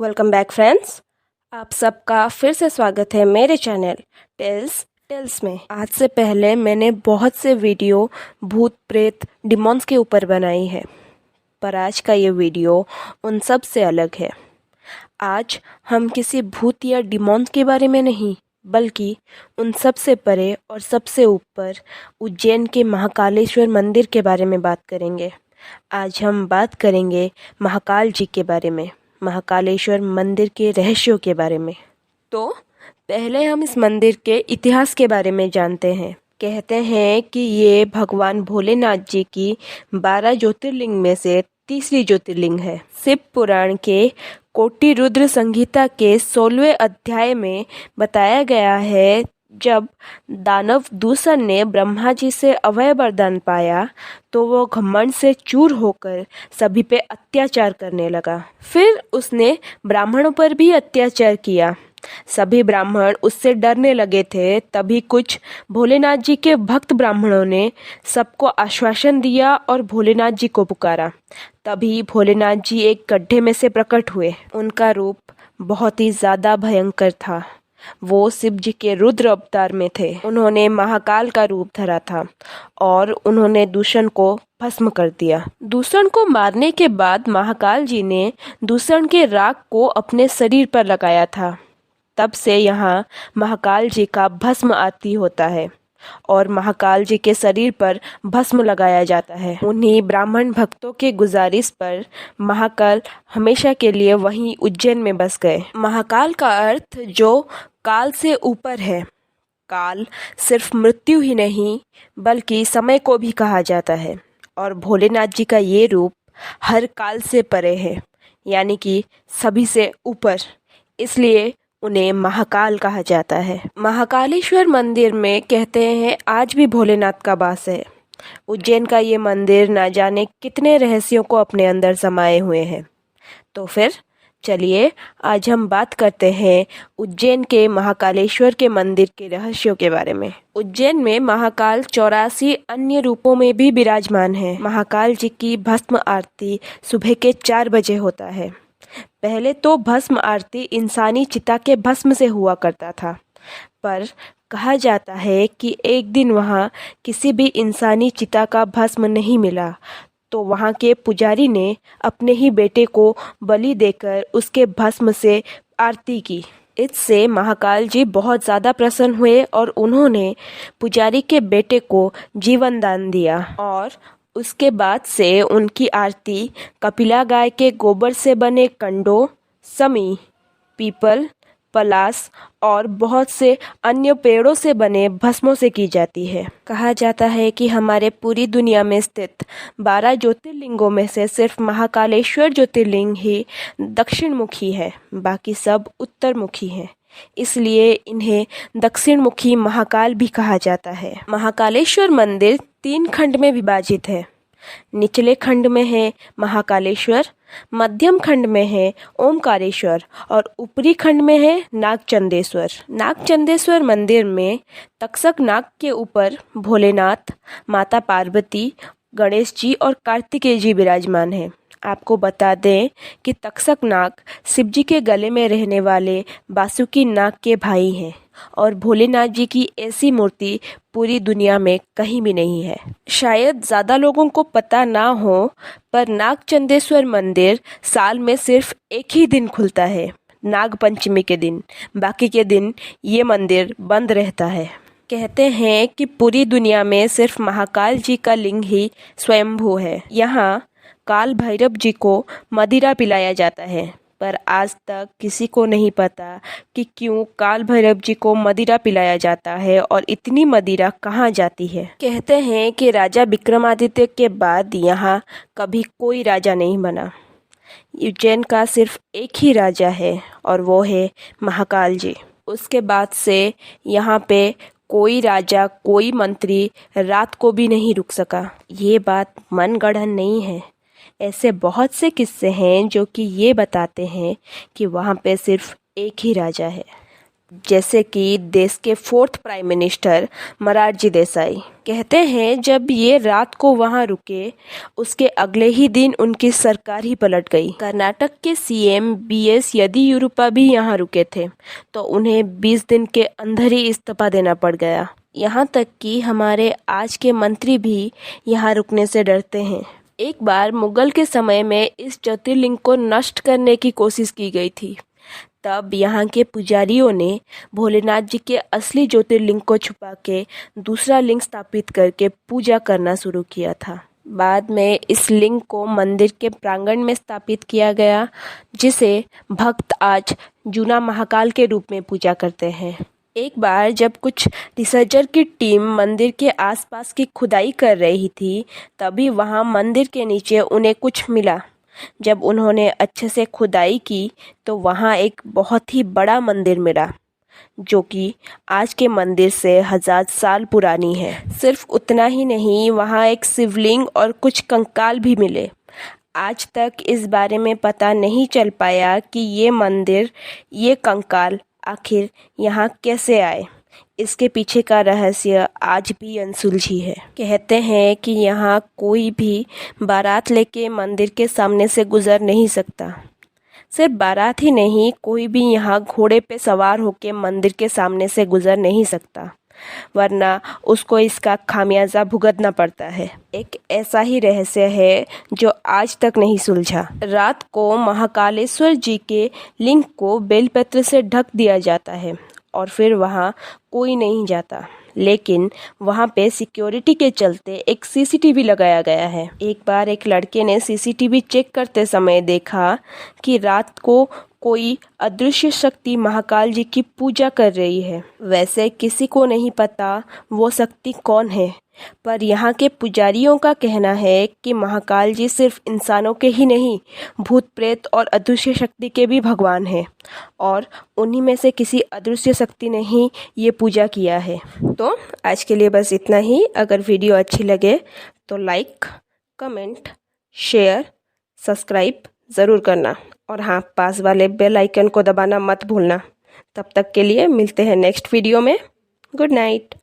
Welcome back friends. आप सबका फिर से स्वागत है मेरे चैनल टेल्स में। आज से पहले मैंने बहुत से वीडियो भूत प्रेत डिमॉन्स के ऊपर बनाई है, पर आज का ये वीडियो उन सब से अलग है। आज हम किसी भूत या डिमॉन्स के बारे में नहीं, बल्कि उन सब से परे और सबसे ऊपर उज्जैन के महाकालेश्वर मंदिर के बारे में बात करेंगे। आज हम बात करेंगे महाकाल जी के बारे में, महाकालेश्वर मंदिर के रहस्यों के बारे में। तो पहले हम इस मंदिर के इतिहास के बारे में जानते हैं। कहते हैं कि ये भगवान भोलेनाथ जी की 12 ज्योतिर्लिंग में से तीसरी ज्योतिर्लिंग है। शिव पुराण के कोटि रुद्र संहिता के 16वें अध्याय में बताया गया है, जब दानव दूषण ने ब्रह्मा जी से अभय वरदान पाया तो वो घमंड से चूर होकर सभी पे अत्याचार करने लगा। फिर उसने ब्राह्मणों पर भी अत्याचार किया। सभी ब्राह्मण उससे डरने लगे थे। तभी कुछ भोलेनाथ जी के भक्त ब्राह्मणों ने सबको आश्वासन दिया और भोलेनाथ जी को पुकारा। तभी भोलेनाथ जी एक गड्ढे में से प्रकट हुए। उनका रूप बहुत ही ज़्यादा भयंकर था। वो शिव जी के रुद्र अवतार में थे। उन्होंने महाकाल का रूप धरा था और उन्होंने दूषण को भस्म कर दिया। दूषण को मारने के बाद महाकाल जी ने दूषण के राख को अपने शरीर पर लगाया था। तब से यहाँ महाकाल जी का भस्म आरती होता है और महाकाल जी के शरीर पर भस्म लगाया जाता है। उन्हीं ब्राह्मण भक्तों के गुजारिश पर महाकाल हमेशा के लिए वहीं उज्जैन में बस गए। महाकाल का अर्थ जो काल से ऊपर है। काल सिर्फ मृत्यु ही नहीं बल्कि समय को भी कहा जाता है, और भोलेनाथ जी का ये रूप हर काल से परे है, यानी कि सभी से ऊपर, इसलिए उन्हें महाकाल कहा जाता है। महाकालेश्वर मंदिर में कहते हैं आज भी भोलेनाथ का वास है। उज्जैन का ये मंदिर ना जाने कितने रहस्यों को अपने अंदर समाये हुए हैं। तो फिर चलिए आज हम बात करते हैं उज्जैन के महाकालेश्वर के मंदिर के रहस्यों के बारे में। उज्जैन में महाकाल 84 अन्य रूपों में भी विराजमान है। महाकाल जी की भस्म आरती सुबह के 4 बजे होता है। पहले तो भस्म आरती इंसानी चिता के भस्म से हुआ करता था, पर कहा जाता है कि एक दिन वहाँ किसी भी इंसानी चिता का भस्म नहीं मिला, तो वहाँ के पुजारी ने अपने ही बेटे को बलि देकर उसके भस्म से आरती की। इससे महाकाल जी बहुत ज़्यादा प्रसन्न हुए और उन्होंने पुजारी के बेटे को जीवन दान दिया, और उसके बाद से उनकी आरती कपिला गाय के गोबर से बने कंडों, समी, पीपल, पलास और बहुत से अन्य पेड़ों से बने भस्मों से की जाती है। कहा जाता है कि हमारे पूरी दुनिया में स्थित 12 ज्योतिर्लिंगों में से सिर्फ महाकालेश्वर ज्योतिर्लिंग ही दक्षिण मुखी है, बाकी सब उत्तर मुखी हैं। इसलिए इन्हें दक्षिण मुखी महाकाल भी कहा जाता है। महाकालेश्वर मंदिर 3 खंड में विभाजित है। निचले खंड में है महाकालेश्वर, मध्यम खंड में है ओमकारेश्वर और ऊपरी खंड में है नागचंदेश्वर। नागचंदेश्वर मंदिर में तक्षक नाग के ऊपर भोलेनाथ, माता पार्वती, गणेश जी और कार्तिकेय जी विराजमान हैं। आपको बता दें कि तक्षक नाग शिव जी के गले में रहने वाले बासुकी नाग के भाई हैं, और भोलेनाथ जी की ऐसी मूर्ति पूरी दुनिया में कहीं भी नहीं है। शायद ज़्यादा लोगों को पता ना हो, पर नागचंदेश्वर मंदिर साल में सिर्फ एक ही दिन खुलता है, नाग पंचमी के दिन। बाकी के दिन ये मंदिर बंद रहता है। कहते हैं कि पूरी दुनिया में सिर्फ महाकाल जी का लिंग ही स्वयंभू है। यहाँ काल भैरव जी को मदिरा पिलाया जाता है, पर आज तक किसी को नहीं पता कि क्यों काल भैरव जी को मदिरा पिलाया जाता है और इतनी मदिरा कहाँ जाती है। कहते हैं कि राजा विक्रमादित्य के बाद यहाँ कभी कोई राजा नहीं बना। उज्जैन का सिर्फ एक ही राजा है और वो है महाकाल जी। उसके बाद से यहाँ पे कोई राजा, कोई मंत्री रात को भी नहीं रुक सका। ये बात मनगढ़ंत नहीं है। ऐसे बहुत से किस्से हैं जो कि ये बताते हैं कि वहाँ पे सिर्फ एक ही राजा है। जैसे कि देश के 4th prime minister Morarji Desai. कहते हैं जब ये रात को वहां रुके, उसके अगले ही दिन उनकी सरकार ही पलट गई। कर्नाटक के सीएम बीएस येदियुरप्पा भी यहाँ रुके थे, तो उन्हें 20 दिन के अंदर ही इस्तीफा देना पड़ गया। यहाँ तक कि हमारे आज के मंत्री भी यहाँ रुकने से डरते हैं। एक बार मुगल के समय में इस ज्योतिर्लिंग को नष्ट करने की कोशिश की गई थी। तब यहाँ के पुजारियों ने भोलेनाथ जी के असली ज्योतिर्लिंग को छुपा के दूसरा लिंग स्थापित करके पूजा करना शुरू किया था। बाद में इस लिंग को मंदिर के प्रांगण में स्थापित किया गया, जिसे भक्त आज जूना महाकाल के रूप में पूजा करते हैं। एक बार जब कुछ रिसर्चर की टीम मंदिर के आसपास की खुदाई कर रही थी, तभी वहां मंदिर के नीचे उन्हें कुछ मिला। जब उन्होंने अच्छे से खुदाई की तो वहां एक बहुत ही बड़ा मंदिर मिला, जो कि आज के मंदिर से 1000 साल पुरानी है। सिर्फ उतना ही नहीं, वहां एक शिवलिंग और कुछ कंकाल भी मिले। आज तक इस बारे में पता नहीं चल पाया कि ये मंदिर, ये कंकाल आखिर यहाँ कैसे आए। इसके पीछे का रहस्य आज भी अनसुलझी है। कहते हैं कि यहाँ कोई भी बारात लेके मंदिर के सामने से गुजर नहीं सकता। सिर्फ बारात ही नहीं, कोई भी यहाँ घोड़े पे सवार होके मंदिर के सामने से गुजर नहीं सकता, वरना उसको इसका खामियाजा भुगतना पड़ता है। एक ऐसा ही रहस्य है जो आज तक नहीं सुलझा। रात को महाकालेश्वर जी के लिंग को बेलपत्र से ढक दिया जाता है और फिर वहाँ कोई नहीं जाता, लेकिन वहाँ पे सिक्योरिटी के चलते एक सीसीटीवी लगाया गया है। एक बार एक लड़के ने सीसीटीवी चेक करते समय देखा कि रात को कोई अदृश्य शक्ति महाकाल जी की पूजा कर रही है। वैसे किसी को नहीं पता वो शक्ति कौन है, पर यहाँ के पुजारियों का कहना है कि महाकाल जी सिर्फ इंसानों के ही नहीं, भूत प्रेत और अदृश्य शक्ति के भी भगवान हैं, और उन्हीं में से किसी अदृश्य शक्ति ने ही ये पूजा किया है। तो आज के लिए बस इतना ही। अगर वीडियो अच्छी लगे तो लाइक, कमेंट, शेयर, सब्सक्राइब ज़रूर करना, और हाँ, पास वाले बेल आइकन को दबाना मत भूलना। तब तक के लिए मिलते हैं नेक्स्ट वीडियो में। Good night.